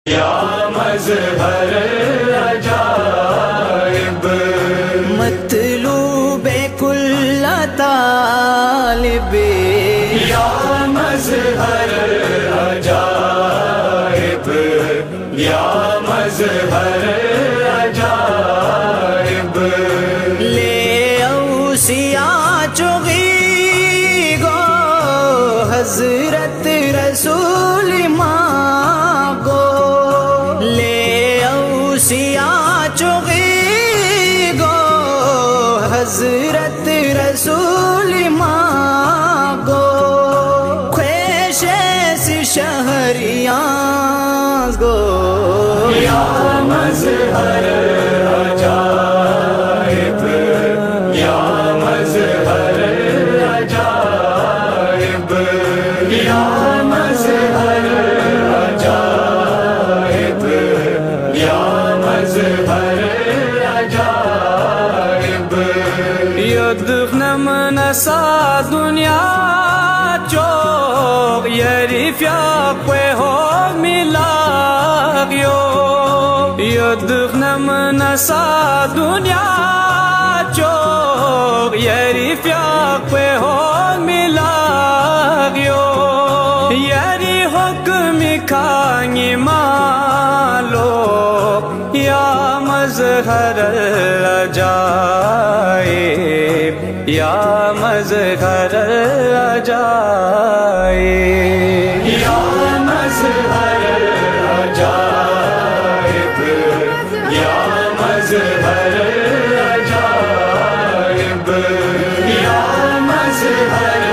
یا مظہر عجائب مطلوب کل طالب یا مظہر عجائب یا مظہر عجائب لے اوسیاء چغی گو حضرت رسول ماں گو لے اوسیاء چغی گو حضرت رسول ماں گو خویش سی شہریاں گو یا مظہر عجائب یا مظہر عجائب یا مظہر عجائب یا مظہر عجائب یدغنم نسا دنیا چوغ یریف یاقوی ہو ملاغیو یدغنم نسا دنیا چوغ یریف یاقوی ہو ملاغیو یری حکم کھانگی مالو یا مظہر العجائب یا مظہر العجائب یا مظہر عجائب یا مظہر عجائب یا مظہر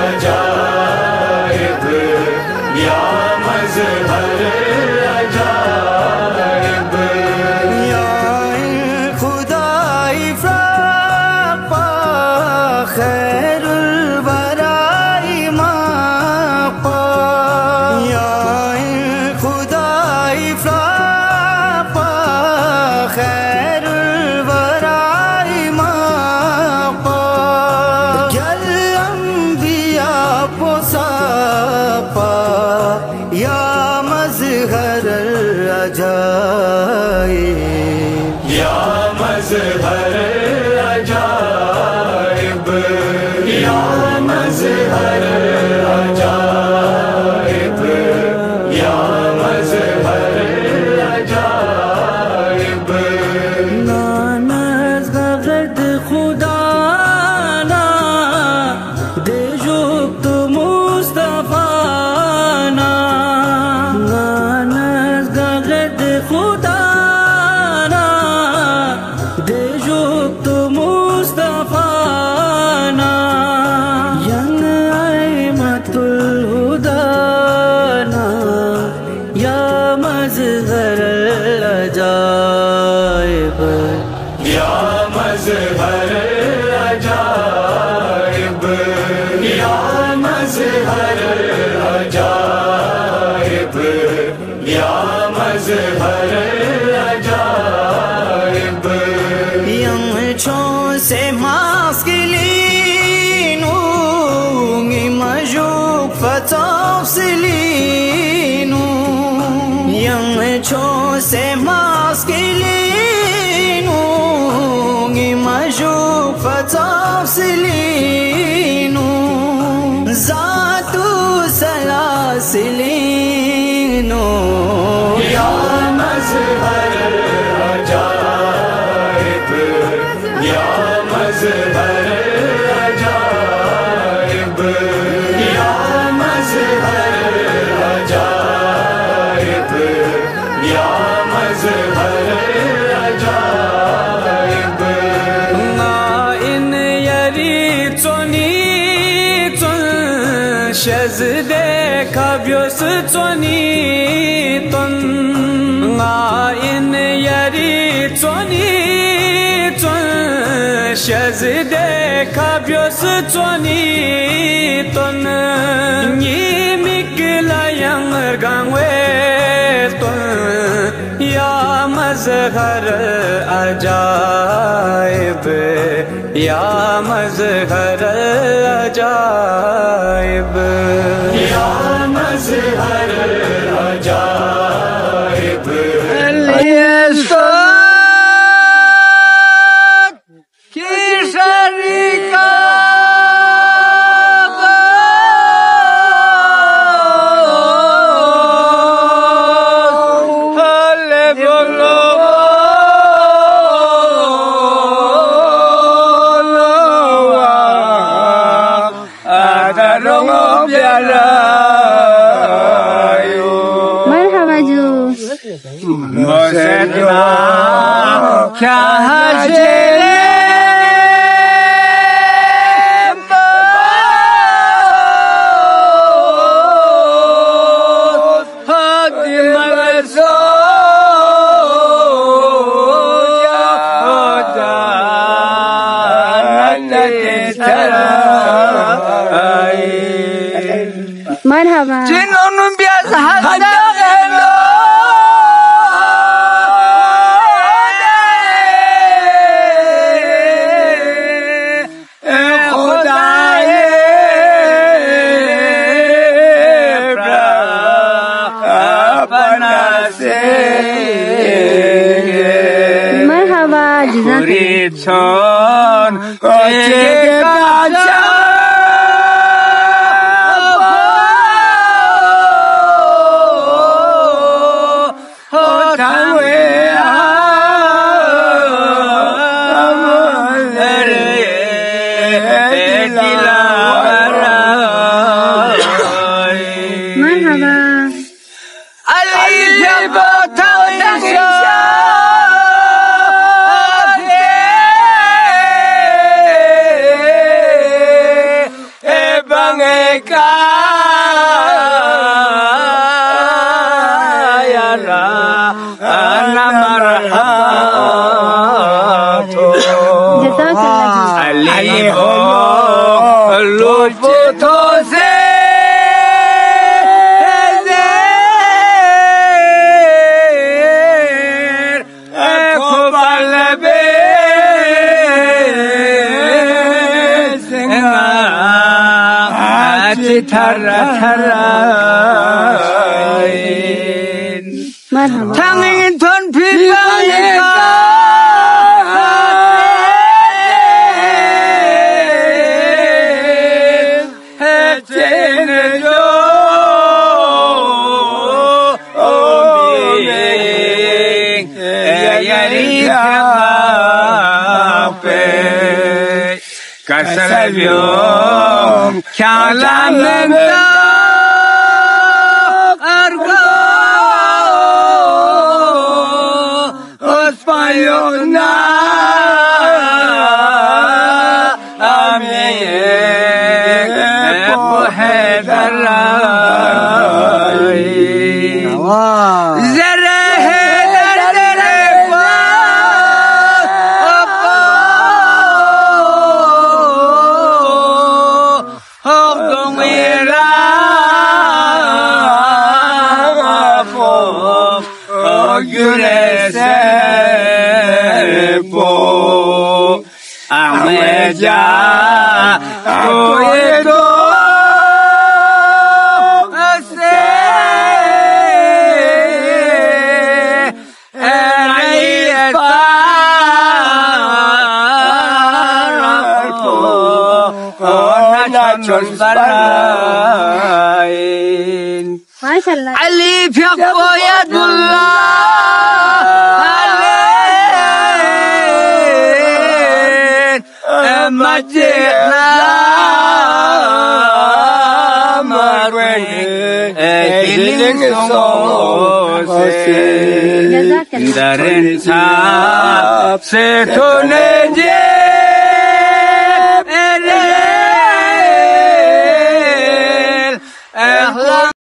عجائب یا مظہر عجائب یا خدای فراق پا خیر الورائی ماقا یا خدای فراق پا خیر الورائی ماقا گل انبیاء پساپا یا مظہر العجائب یا مظہر عجائب یا مظہر عجائب یا مظہر عجائب نانز غرد خدا نا دے جوب تو مصطفیٰ نا نانز غرد خدا نا دے جوب تو مصطفیٰ نا ین ائمۃ الہدی نا یا مظہر العجائب یا مظہر عجائب یا مظہر عجائب یا مظہر عجائب یم چون سے ماسکلینو مجوب فتافسلینو یم چون سے ماسکلینو مجوب فتافسلینو ذاتو سلاسلینو یا مظہر عجائب یا مظہر عجائب یا مظہر عجائب یا مظہر عجائب نا ان یری چونی چون شزدے کبیوس چونی تن نا ان یری چونی چون شزدے کبیوس چونی تن نی مکلا ینگر گانوے تن یا مظہر عجائب یا مظہر عجائب یا مظہر عجائب Thank مرحبا جنون بیاز حدا مرحبا Tangin ton pipang Kasalvyom kyalamenta argo ospayona ameye pohedalai Ali fiaqo yadullah alayh majidna marwani healing sose darin sa se to ne